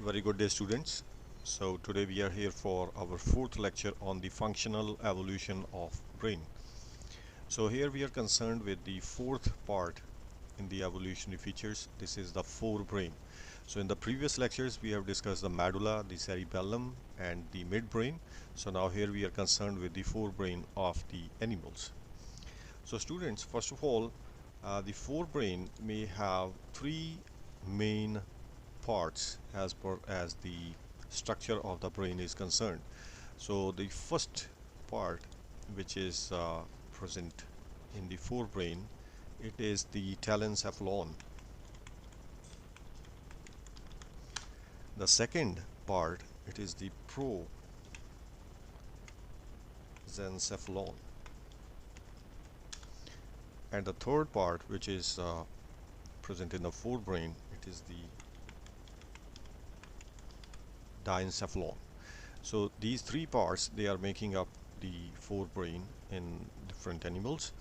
Very good day, students. So today we are here for our fourth lecture on the functional evolution of brain. So here we are concerned with the fourth part in the evolutionary features. This is the forebrain. So in the previous lectures we have discussed the medulla, the cerebellum and the midbrain. So now here we are concerned with the forebrain of the animals. So students, first of all, the forebrain may have three main parts as per as the structure of the brain is concerned. So the first part, which is present in the forebrain, it is the telencephalon. The second part, it is the prosencephalon, and the third part, which is present in the forebrain, it is the diencephalon. So these three parts, they are making up the forebrain in different animals.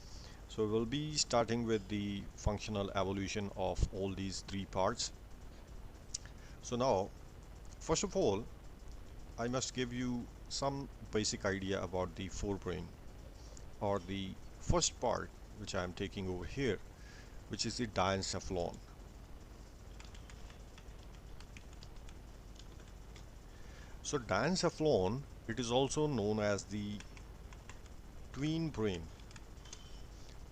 So we'll be starting with the functional evolution of all these three parts. So now, first of all, I must give you some basic idea about the forebrain, or the first part which I am taking over here, which is the diencephalon. So diencephalon, it is also known as the twin brain.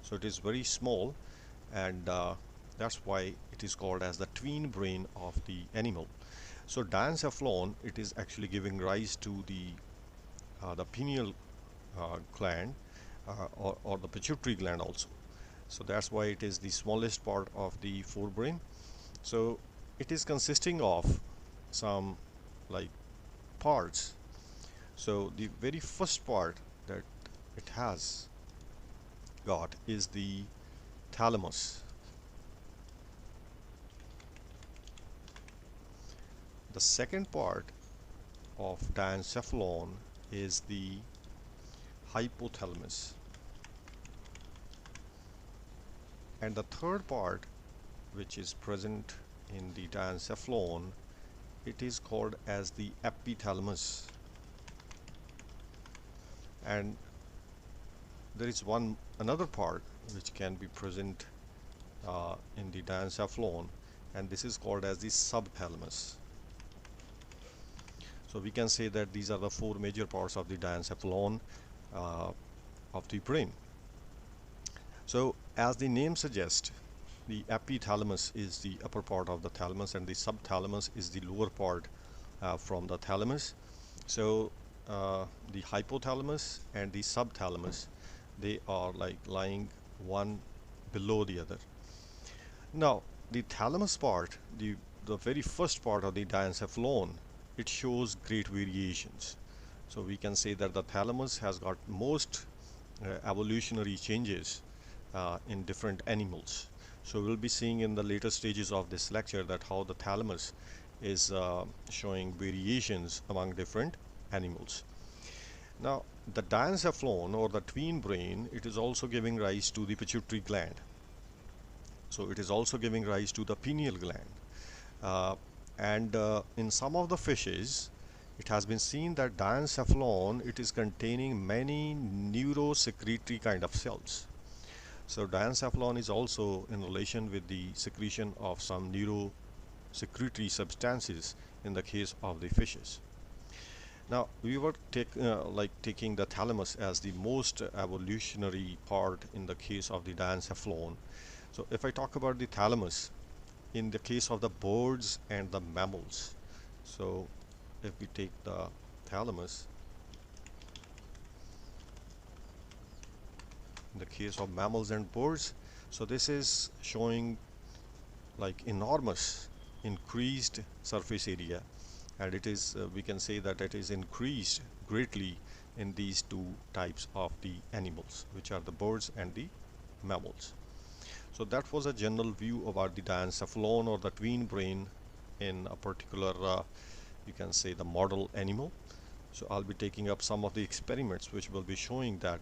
So it is very small, and that's why it is called as the twin brain of the animal. So diencephalon, it is actually giving rise to the pineal gland, or the pituitary gland also. So that's why it is the smallest part of the forebrain. So it is consisting of some like parts. So the very first part that it has got is the thalamus. The second part of diencephalon is the hypothalamus, and the third part, which is present in the diencephalon, it is called as the epithalamus. And there is another part which can be present in the diencephalon, and this is called as the subthalamus. So we can say that these are the four major parts of the diencephalon of the brain. So as the name suggests, the epithalamus is the upper part of the thalamus, and the subthalamus is the lower part from the thalamus. So the hypothalamus and the subthalamus, they are like lying one below the other. Now the thalamus part, the very first part of the diencephalon, it shows great variations. So we can say that the thalamus has got most evolutionary changes in different animals. So we'll be seeing in the later stages of this lecture that how the thalamus is showing variations among different animals. Now the diencephalon, or the twin brain, it is also giving rise to the pituitary gland. So it is also giving rise to the pineal gland. And in some of the fishes, it has been seen that diencephalon, it is containing many neurosecretory kind of cells. So diencephalon is also in relation with the secretion of some neurosecretory substances in the case of the fishes. Now we were taking the thalamus as the most evolutionary part in the case of the diencephalon. So if I talk about the thalamus in the case of the birds and the mammals, so if we take the thalamus in the case of mammals and birds, so this is showing like enormous increased surface area, and it is we can say that it is increased greatly in these two types of the animals, which are the birds and the mammals. So that was a general view about the diencephalon, or the twin brain, in a particular you can say the model animal. So I'll be taking up some of the experiments which will be showing that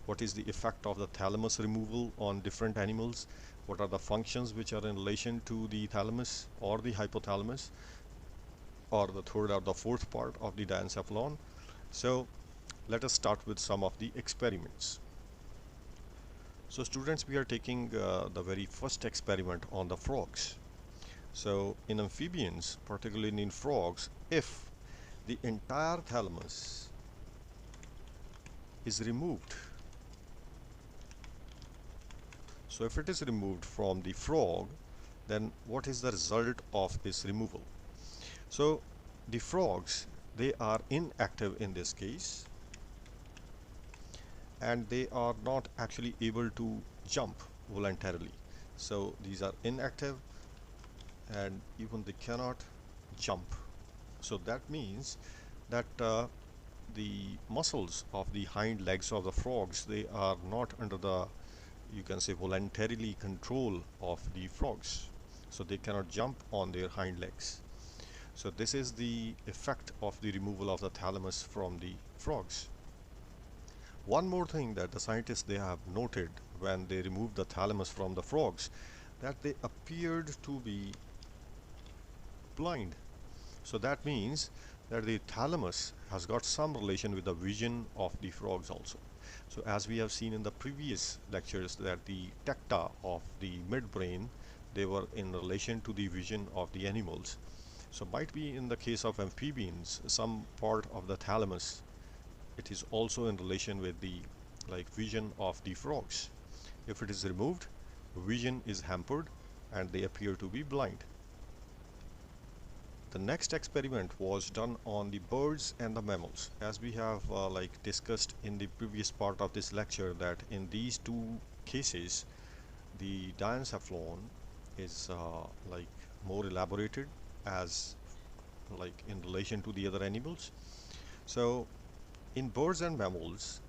what is the effect of the thalamus removal on different animals, what are the functions which are in relation to the thalamus or the hypothalamus, or the third or the fourth part of the diencephalon. So let us start with some of the experiments. So students, we are taking the very first experiment on the frogs. So in amphibians, particularly in frogs, if the entire thalamus is removed, so if it is removed from the frog, then what is the result of this removal? So the frogs, they are inactive in this case, and they are not actually able to jump voluntarily. So these are inactive, and even they cannot jump. So that means that the muscles of the hind legs of the frogs, they are not under the, you can say, voluntarily control of the frogs. So they cannot jump on their hind legs. So this is the effect of the removal of the thalamus from the frogs. One more thing that the scientists, they have noted when they removed the thalamus from the frogs, that they appeared to be blind. So that means that the thalamus has got some relation with the vision of the frogs also. So as we have seen in the previous lectures, that the tecta of the midbrain, they were in relation to the vision of the animals. So might be in the case of amphibians, some part of the thalamus, it is also in relation with the vision of the frogs. If it is removed, vision is hampered and they appear to be blind. The next experiment was done on the birds and the mammals. As we have discussed in the previous part of this lecture, that in these two cases the diencephalon is more elaborated as in relation to the other animals. So in birds and mammals,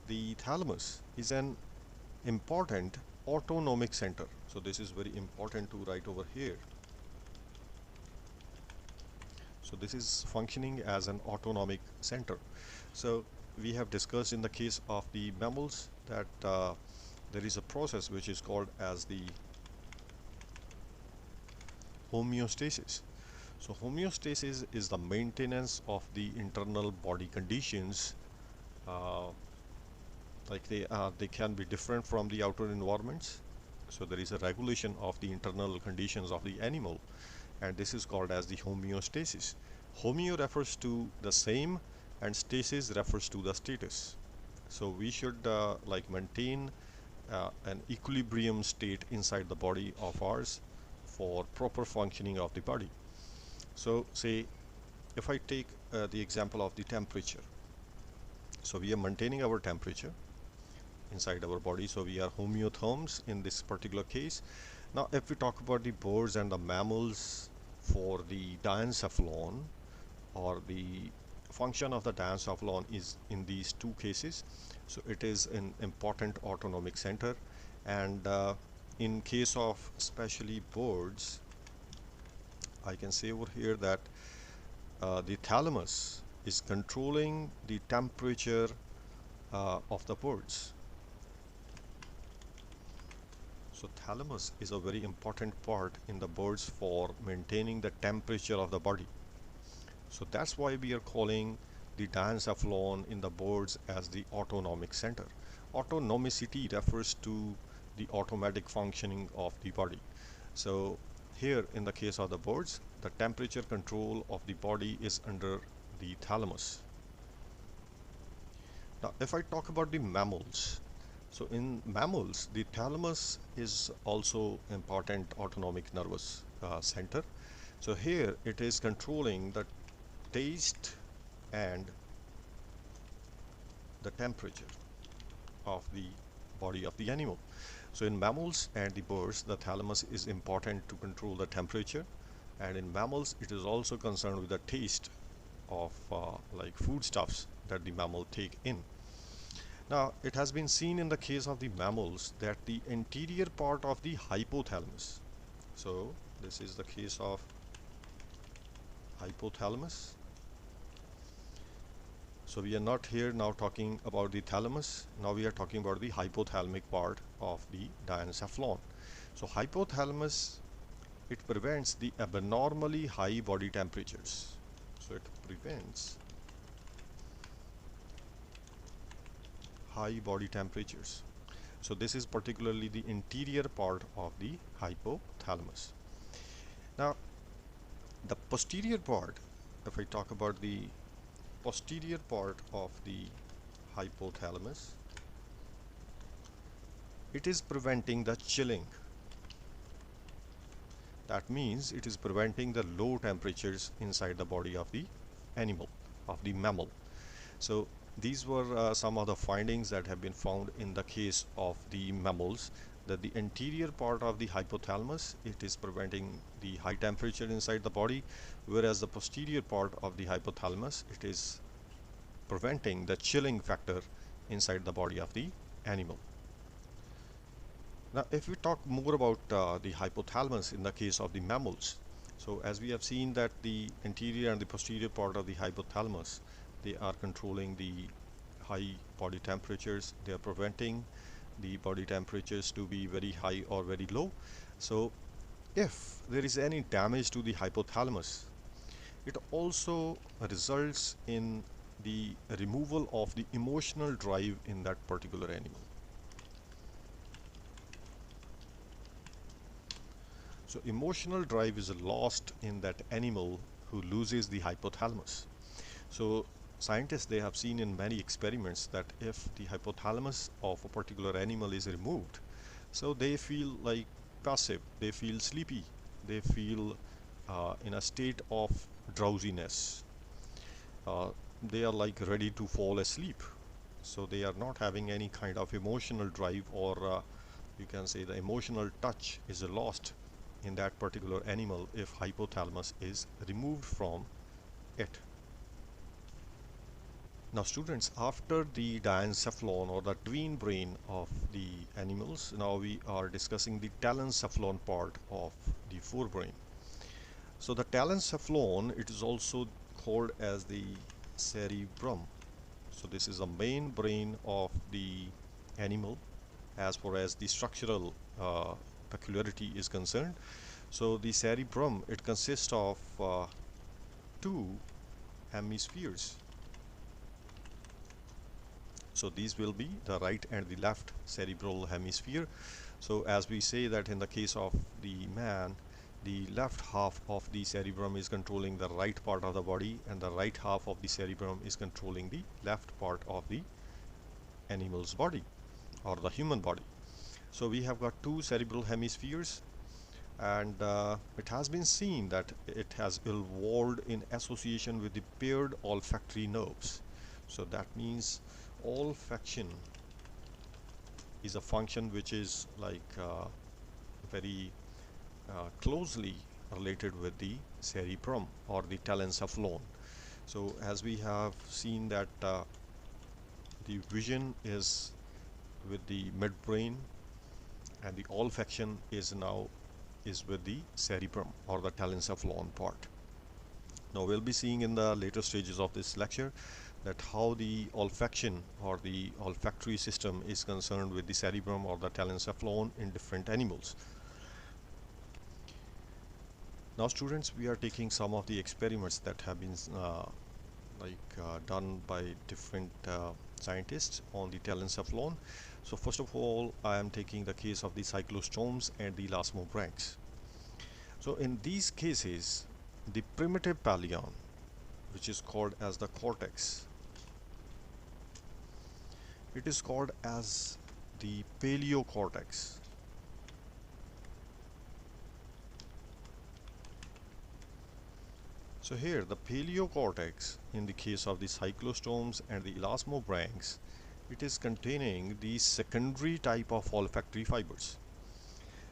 the thalamus is an important autonomic center. So this is very important to write over here. So this is functioning as an autonomic center. So we have discussed in the case of the mammals that there is a process which is called as the homeostasis. So homeostasis is the maintenance of the internal body conditions. They can be different from the outer environments. So there is a regulation of the internal conditions of the animal, and this is called as the homeostasis. Homeo refers to the same and stasis refers to the status. So we should maintain an equilibrium state inside the body of ours for proper functioning of the body. So say if I take the example of the temperature, so we are maintaining our temperature inside our body, so we are homeotherms in this particular case. Now if we talk about the birds and the mammals, for the diencephalon, or the function of the diencephalon is in these two cases, so it is an important autonomic center. And in case of especially birds, I can say over here that the thalamus is controlling the temperature of the birds. So thalamus is a very important part in the birds for maintaining the temperature of the body. So that's why we are calling the diencephalon in the birds as the autonomic center. Autonomicity refers to the automatic functioning of the body. So here in the case of the birds, the temperature control of the body is under the thalamus. Now if I talk about the mammals, so in mammals, the thalamus is also important autonomic nervous center. So here it is controlling the taste and the temperature of the body of the animal. So in mammals and the birds, the thalamus is important to control the temperature, and in mammals it is also concerned with the taste of foodstuffs that the mammal take in. Now it has been seen in the case of the mammals that the anterior part of the hypothalamus, so this is the case of hypothalamus. So we are not here now talking about the thalamus, now we are talking about the hypothalamic part of the diencephalon. So hypothalamus it prevents the abnormally high body temperatures. So it prevents high body temperatures. So this is particularly the interior part of the hypothalamus. Now the posterior part, if I talk about the posterior part of the hypothalamus, it is preventing the chilling. That means it is preventing the low temperatures inside the body of the animal, of the mammal. So these were some of the findings that have been found in the case of the mammals, that the anterior part of the hypothalamus, it is preventing the high temperature inside the body, whereas the posterior part of the hypothalamus, it is preventing the chilling factor inside the body of the animal. Now if we talk more about the hypothalamus in the case of the mammals, so as we have seen that the anterior and the posterior part of the hypothalamus, they are controlling the high body temperatures, they are preventing the body temperatures to be very high or very low. So if there is any damage to the hypothalamus, it also results in the removal of the emotional drive in that particular animal. So emotional drive is lost in that animal who loses the hypothalamus. So scientists, they have seen in many experiments that if the hypothalamus of a particular animal is removed, so they feel like passive, they feel sleepy, they feel in a state of drowsiness. They are like ready to fall asleep. So they are not having any kind of emotional drive, or you can say the emotional touch is lost in that particular animal if hypothalamus is removed from it. Now students, after the diencephalon or the twin brain of the animals, now we are discussing the telencephalon part of the forebrain. So the telencephalon, it is also called as the cerebrum. So this is the main brain of the animal as far as the structural peculiarity is concerned. So the cerebrum, it consists of two hemispheres. So these will be the right and the left cerebral hemisphere. So as we say that in the case of the man, the left half of the cerebrum is controlling the right part of the body, and the right half of the cerebrum is controlling the left part of the animal's body or the human body. So we have got two cerebral hemispheres, and it has been seen that it has evolved in association with the paired olfactory nerves. So that means olfaction is a function which is like very closely related with the cerebrum or the telencephalon. So as we have seen that the vision is with the midbrain, and the olfaction is with the cerebrum or the telencephalon part. Now we'll be seeing in the later stages of this lecture that how the olfaction or the olfactory system is concerned with the cerebrum or the telencephalon in different animals. Now students, we are taking some of the experiments that have been done by different scientists on the telencephalon. So first of all, I am taking the case of the cyclostomes and the elasmobranchs. So in these cases, the primitive pallion, which is called as the cortex, it is called as the paleocortex. So here the paleocortex in the case of the cyclostomes and the elasmobranchs, it is containing the secondary type of olfactory fibers.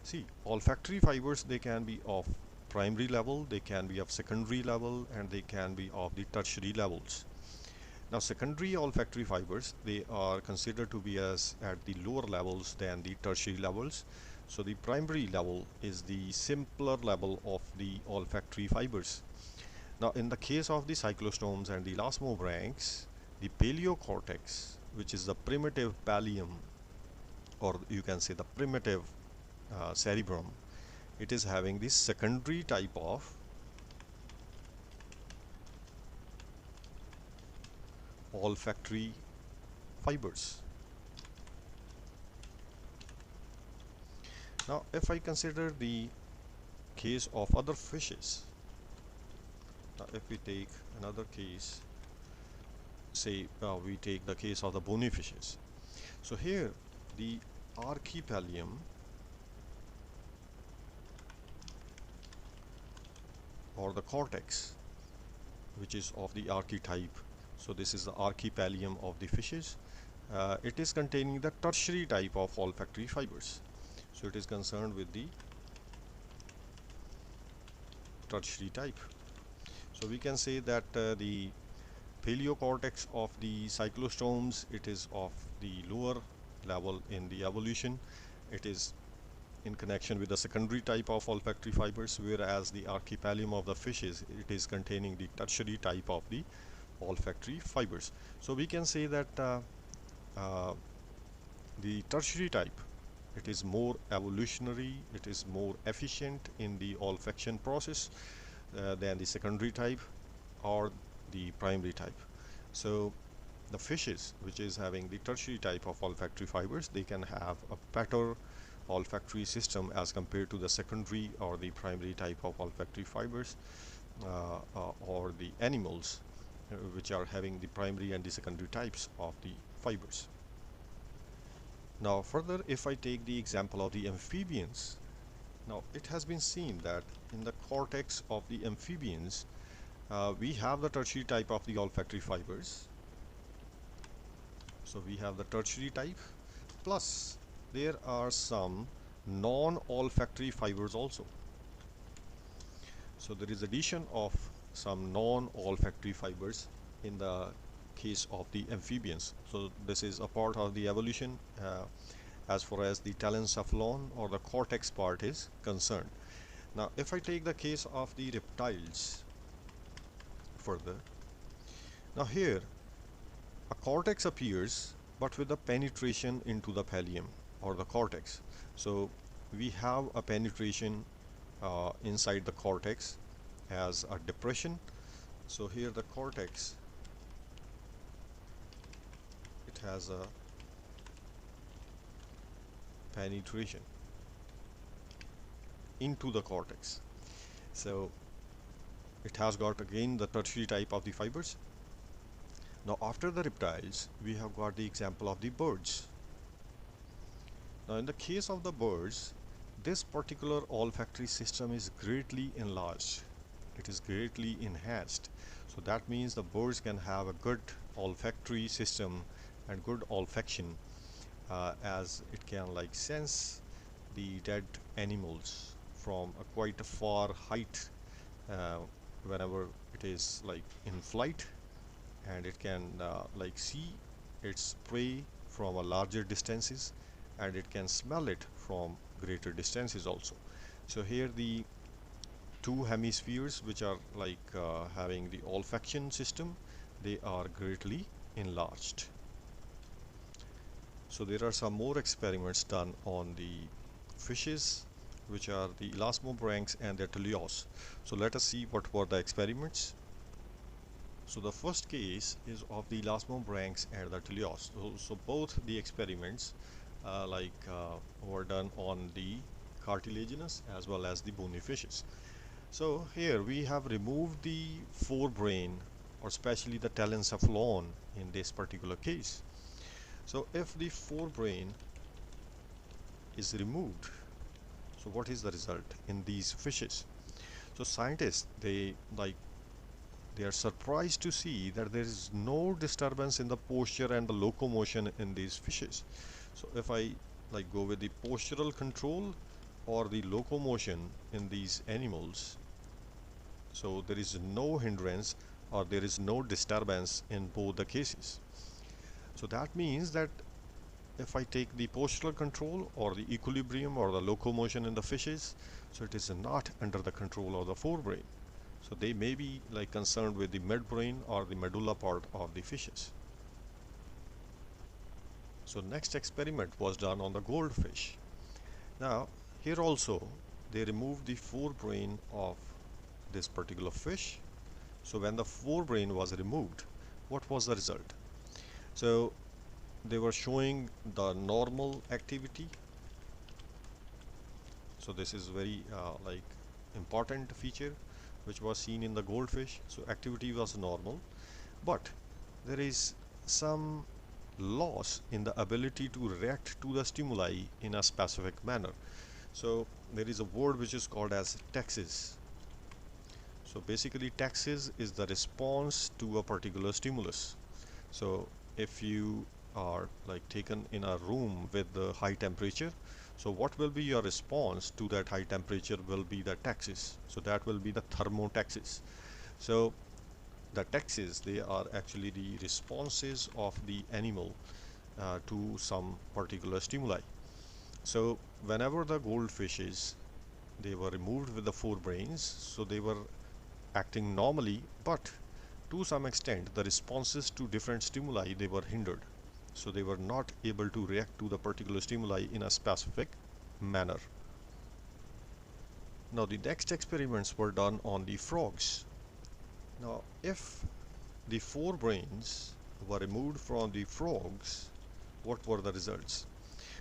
See, olfactory fibers, they can be of primary level, they can be of secondary level, and they can be of the tertiary levels. Now secondary olfactory fibers, they are considered to be as at the lower levels than the tertiary levels. So the primary level is the simpler level of the olfactory fibers. Now in the case of the cyclostomes and the elasmobranchs, the paleocortex, which is the primitive pallium, or you can say the primitive cerebrum, it is having this secondary type of olfactory fibers. Now if I consider the case of other fishes, now if we take another case, say we take the case of the bony fishes. So here the archipelagium or the cortex, which is of the archetype, so this is the archipelagium of the fishes, it is containing the tertiary type of olfactory fibers. So it is concerned with the tertiary type. So we can say that the paleocortex of the cyclostomes, it is of the lower level in the evolution. It is in connection with the secondary type of olfactory fibers, whereas the archipelagium of the fishes, it is containing the tertiary type of the olfactory fibers. So we can say that the tertiary type, it is more evolutionary, it is more efficient in the olfaction process than the secondary type or the primary type. So the fishes which is having the tertiary type of olfactory fibers, they can have a better olfactory system as compared to the secondary or the primary type of olfactory fibers, or the animals which are having the primary and the secondary types of the fibers. Now further, if I take the example of the amphibians, now it has been seen that in the cortex of the amphibians, we have the tertiary type of the olfactory fibers. So we have the tertiary type, plus there are some non-olfactory fibers also. So there is addition of some non-olfactory fibers in the case of the amphibians. So this is a part of the evolution as far as the telencephalon or the cortex part is concerned. Now if I take the case of the reptiles further, now here a cortex appears but with a penetration into the pallium or the cortex. So we have a penetration inside the cortex as a depression. So here the cortex, it has a penetration into the cortex. So it has got again the tertiary type of the fibers. Now after the reptiles, we have got the example of the birds. Now in the case of the birds, this particular olfactory system is greatly enlarged. It is greatly enhanced. So that means the birds can have a good olfactory system and good olfaction, as it can like sense the dead animals from a quite a far height whenever it is like in flight, and it can like see its prey from a larger distances, and it can smell it from greater distances also. So here the two hemispheres which are like having the olfaction system, they are greatly enlarged. So there are some more experiments done on the fishes, which are the elasmobranchs and their teleos. So let us see what were the experiments. So the first case is of the elasmobranchs and the teleos. So both the experiments were done on the cartilaginous as well as the bony fishes. So here we have removed the forebrain, or especially the telencephalon in this particular case. So if the forebrain is removed, so what is the result in these fishes? So scientists, they are surprised to see that there is no disturbance in the posture and the locomotion in these fishes. So if I go with the postural control or the locomotion in these animals, so there is no hindrance or there is no disturbance in both the cases. So that means that if I take the postural control or the equilibrium or the locomotion in the fishes, so it is not under the control of the forebrain. So they may be like concerned with the midbrain or the medulla part of the fishes. So next experiment was done on the goldfish. Now here also they removed the forebrain of this particular fish. So when the forebrain was removed, what was the result? So they were showing the normal activity. So this is very like important feature which was seen in the goldfish. So activity was normal, but there is some loss in the ability to react to the stimuli in a specific manner. So there is a word which is called as taxis. So basically taxis is the response to a particular stimulus. So if you are like taken in a room with the high temperature, so what will be your response to that high temperature will be the taxis. So that will be the thermotaxis. So the taxis, they are actually the responses of the animal to some particular stimuli. So whenever the goldfishes, they were removed with the forebrains, so they were acting normally, but to some extent the responses to different stimuli, they were hindered. So they were not able to react to the particular stimuli in a specific manner. Now the next experiments were done on the frogs. Now if the forebrains were removed from the frogs, what were the results?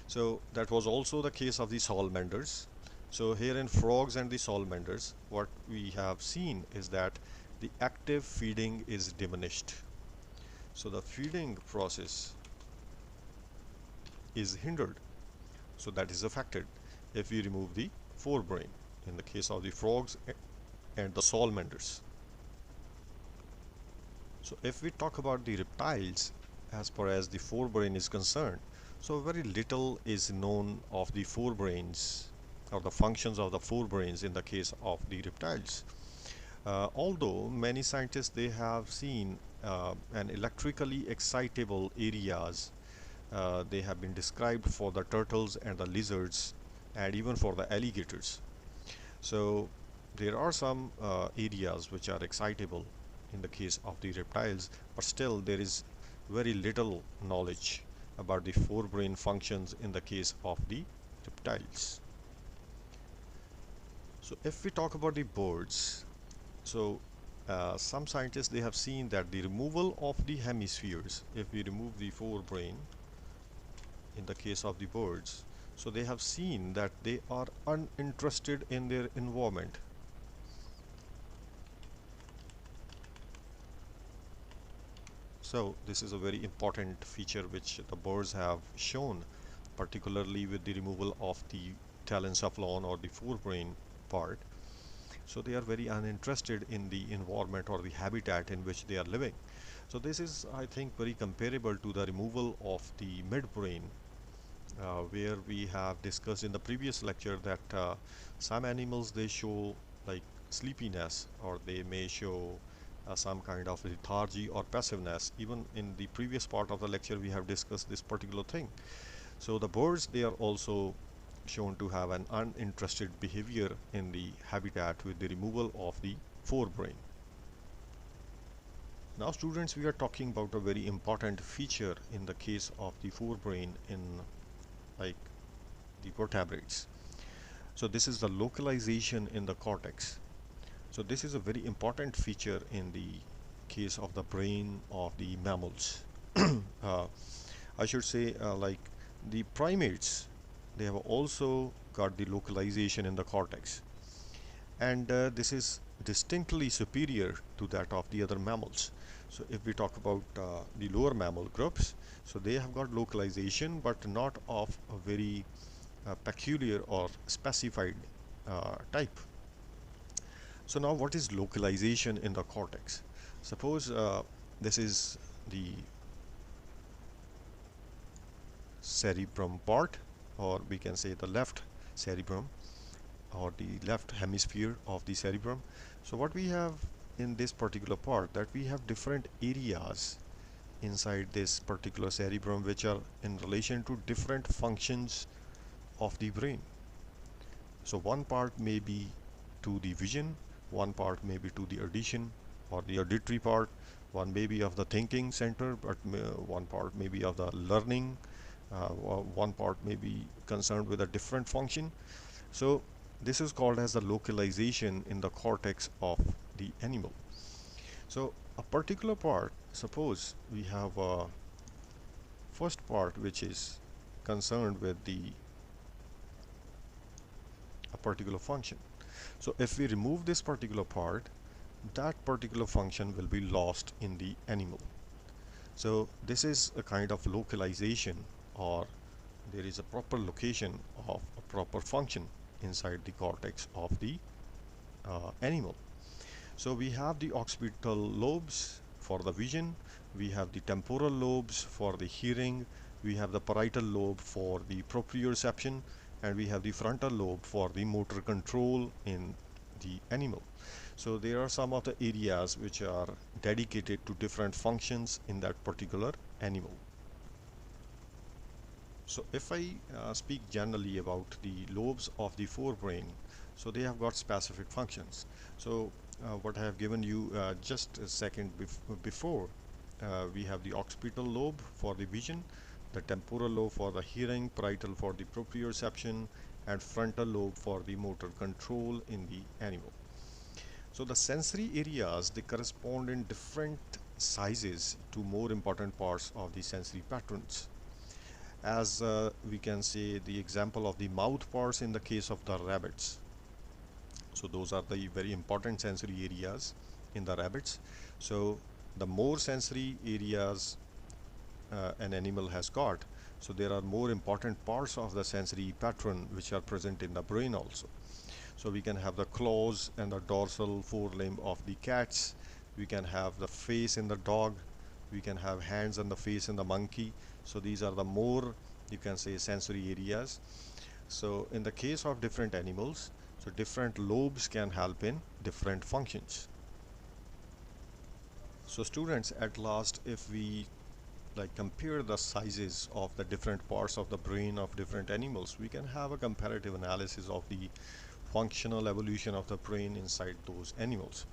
So that was also the case of the salamanders. So here in frogs and the salamanders, what we have seen is that the active feeding is diminished. So the feeding process is hindered. So that is affected if we remove the forebrain in the case of the frogs and the salamanders. So if we talk about the reptiles, as far as the forebrain is concerned, so very little is known of the forebrains or the functions of the forebrains in the case of the reptiles. Although many scientists, they have seen an electrically excitable areas, they have been described for the turtles and the lizards and even for the alligators. So there are some areas which are excitable in the case of the reptiles, but still there is very little knowledge about the forebrain functions in the case of the reptiles. So if we talk about the birds, so some scientists, they have seen that the removal of the hemispheres, if we remove the forebrain in the case of the birds, so they have seen that they are uninterested in their environment. So this is a very important feature which the birds have shown, particularly with the removal of the telencephalon or the forebrain part. So they are very uninterested in the environment or the habitat in which they are living. So this is, I think, very comparable to the removal of the midbrain, where we have discussed in the previous lecture that some animals, they show like sleepiness, or they may show some kind of lethargy or passiveness. Even in the previous part of the lecture we have discussed this particular thing. So the birds, they are also shown to have an uninterested behavior in the habitat with the removal of the forebrain. Now students, we are talking about a very important feature in the case of the forebrain in like the vertebrates. So this is the localization in the cortex. So this is a very important feature in the case of the brain of the mammals. I should say like the primates, they have also got the localization in the cortex, and this is distinctly superior to that of the other mammals. So if we talk about the lower mammal groups, so they have got localization, but not of a very peculiar or specified type. So now what is localization in the cortex? Suppose this is the cerebrum part, or we can say the left cerebrum or the left hemisphere of the cerebrum. So what we have in this particular part, that we have different areas inside this particular cerebrum which are in relation to different functions of the brain. So one part may be to the vision, one part may be to the audition or the auditory part, one may be of the thinking center, but one part may be of the learning, one part may be concerned with a different function. So this is called as the localization in the cortex of the animal. So a particular part, suppose we have a first part which is concerned with a particular function. So if we remove this particular part, that particular function will be lost in the animal. So this is a kind of localization, or there is a proper location of a proper function inside the cortex of the animal. So we have the occipital lobes for the vision, we have the temporal lobes for the hearing, we have the parietal lobe for the proprioception, and we have the frontal lobe for the motor control in the animal. So there are some of the areas which are dedicated to different functions in that particular animal. So if I speak generally about the lobes of the forebrain, so they have got specific functions. So what I have given you just a second before, we have the occipital lobe for the vision, the temporal lobe for the hearing, parietal for the proprioception, and frontal lobe for the motor control in the animal. So the sensory areas, they correspond in different sizes to more important parts of the sensory patterns. As we can say the example of the mouth parts in the case of the rabbits. So those are the very important sensory areas in the rabbits. So the more sensory areas an animal has got, so there are more important parts of the sensory pattern which are present in the brain also. So we can have the claws and the dorsal forelimb of the cats, we can have the face in the dog, we can have hands and the face in the monkey. So these are the more, you can say, sensory areas. So in the case of different animals, so different lobes can help in different functions. So students, at last, if we compare the sizes of the different parts of the brain of different animals, we can have a comparative analysis of the functional evolution of the brain inside those animals.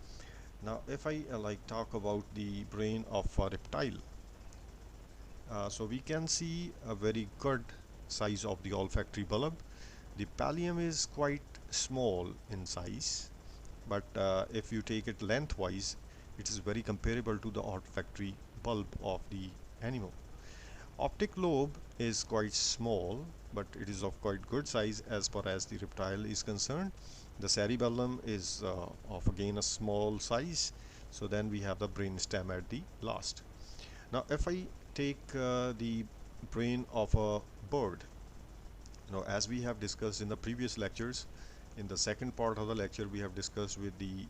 Now if I talk about the brain of a reptile, so we can see a very good size of the olfactory bulb. The pallium is quite small in size, but if you take it lengthwise, it is very comparable to the olfactory bulb of the animal. Optic lobe is quite small, but it is of quite good size as far as the reptile is concerned. The cerebellum is of again a small size. So then we have the brain stem at the last. Now if I take the brain of a bird, as we have discussed in the previous lectures, in the second part of the lecture we have discussed with the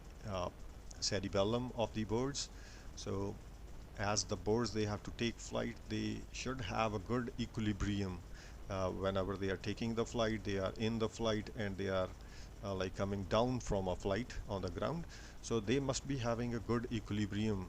cerebellum of the birds. So as the birds, they have to take flight, they should have a good equilibrium. Whenever they are taking the flight, they are in the flight, and they are coming down from a flight on the ground. So they must be having a good equilibrium,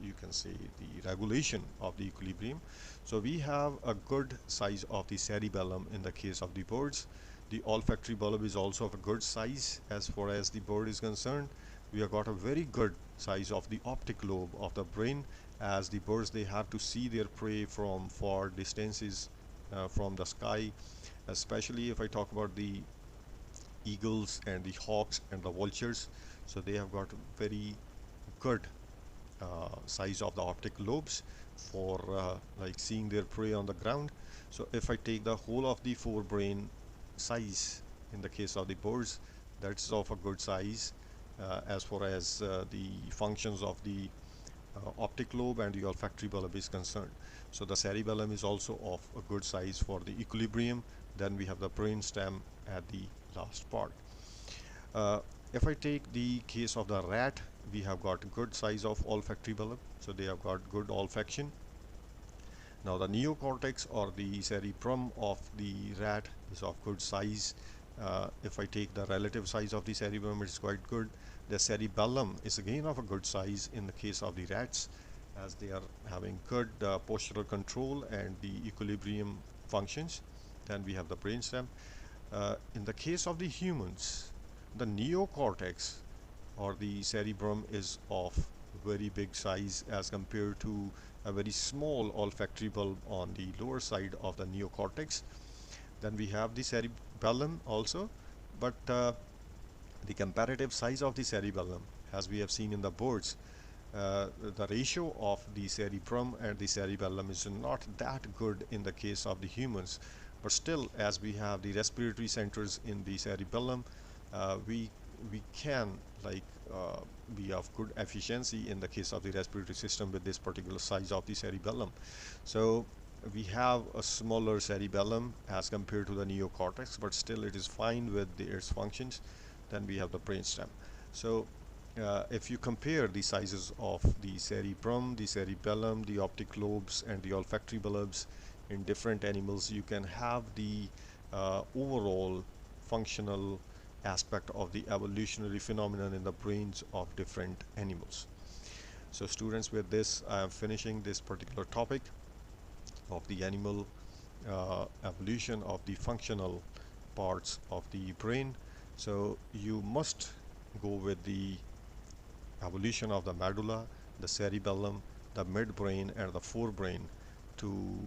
you can say the regulation of the equilibrium. So we have a good size of the cerebellum in the case of the birds. The olfactory bulb is also of a good size as far as the bird is concerned. We have got a very good size of the optic lobe of the brain, as the birds, they have to see their prey from far distances from the sky. Especially if I talk about the eagles and the hawks and the vultures, so they have got very good size of the optic lobes for seeing their prey on the ground. So if I take the whole of the forebrain size in the case of the birds, that's of a good size as far as the functions of the optic lobe and the olfactory bulb is concerned. So the cerebellum is also of a good size for the equilibrium. Then we have the brain stem at the last part. If I take the case of the rat, we have got good size of olfactory bulb, so they have got good olfaction. Now the neocortex or the cerebrum of the rat is of good size. If I take the relative size of the cerebrum, it's quite good. The cerebellum is again of a good size in the case of the rats, as they are having good postural control and the equilibrium functions. Then we have the brainstem. In the case of the humans, the neocortex or the cerebrum is of very big size as compared to a very small olfactory bulb on the lower side of the neocortex. Then we have the cerebellum also, but the comparative size of the cerebellum, as we have seen in the birds, the ratio of the cerebrum and the cerebellum is not that good in the case of the humans. But still, as we have the respiratory centers in the cerebellum, we can like be of good efficiency in the case of the respiratory system with this particular size of the cerebellum. So we have a smaller cerebellum as compared to the neocortex, but still it is fine with its functions. Then we have the brainstem. So if you compare the sizes of the cerebrum, the cerebellum, the optic lobes, and the olfactory bulbs in different animals, you can have the overall functional aspect of the evolutionary phenomenon in the brains of different animals. So students, with this I am finishing this particular topic of the animal evolution of the functional parts of the brain. So you must go with the evolution of the medulla, the cerebellum, the midbrain, and the forebrain to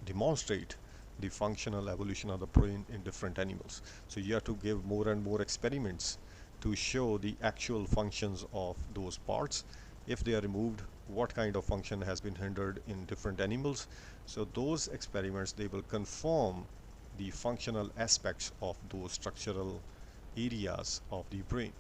demonstrate the functional evolution of the brain in different animals. So you have to give more and more experiments to show the actual functions of those parts. If they are removed, what kind of function has been hindered in different animals. So those experiments, they will confirm the functional aspects of those structural areas of the brain.